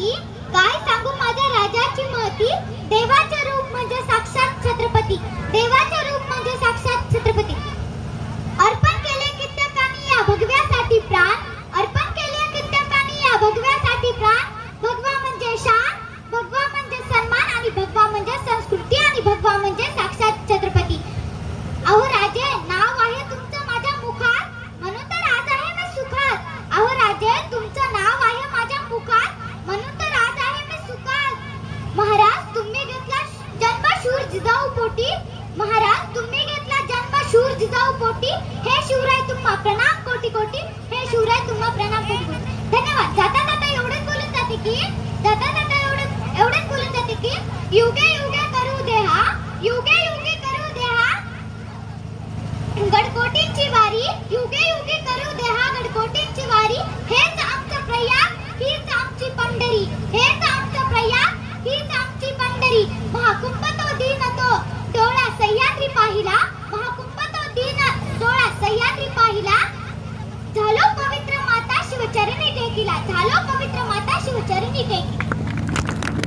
गती, काय सांगू माझ्या राजाची महती. देवाचे रूप म्हणजे साक्षात छत्रपती, देवाचे रूप म्हणजे साक्षात छत्रपती. अर्पण केले कित्येकांनी या भगव्यासाठी प्राण, अर्पण केले कित्येकांनी या भगव्यासाठी प्राण. भगवा म्हणजे शान, भगवा म्हणजे सन्मान आणि भगवा म्हणजे संस्कृती आणि भगवा म्हणजे साक्षात छत्रपती. अहो राजे, नाव आहे तुमचं माझ्या मुखात, म्हणून तर आज आहे मी सुखात. अहो राजे, तुमचं नाव आहे माझ्या मुखात, म्हणून तर आज आहे मी सुखात. महाराज तुम्ही घेतला जन्म शूर जिजाऊ पोटी, महाराज तुम्ही घेतला जन्म शूर जिजाऊ पोटी. हे शिवराय तुम्हा प्रणाम कोटी कोटी, हे शिवराय तुम्हा प्रणाम कोटी कोटी. धन्यवाद. जाता जाता एवढेच बोलून जाते की, जाता जाता एवढेच बोलून जाते की, युगे युगे करू दे हा, युगे युगे करू दे हा गडकोटींची वारी, युगे युगे करू दे हा गडकोटींची वारी. हेच आमचं प्रयाग, हीच आमची पंढरी, हेच आमचं प्रयाग, हीच आमची पंढरी. महाकुंभ तो दीन तो डोळा सह्याद्री पाहिला, महाकुंभ तो दीन डोळा सह्याद्री पाहिला. झालो पवित्र माता शिवचरणी टेकिला, झालो पवित्र माता शिवचरणी टेकिला.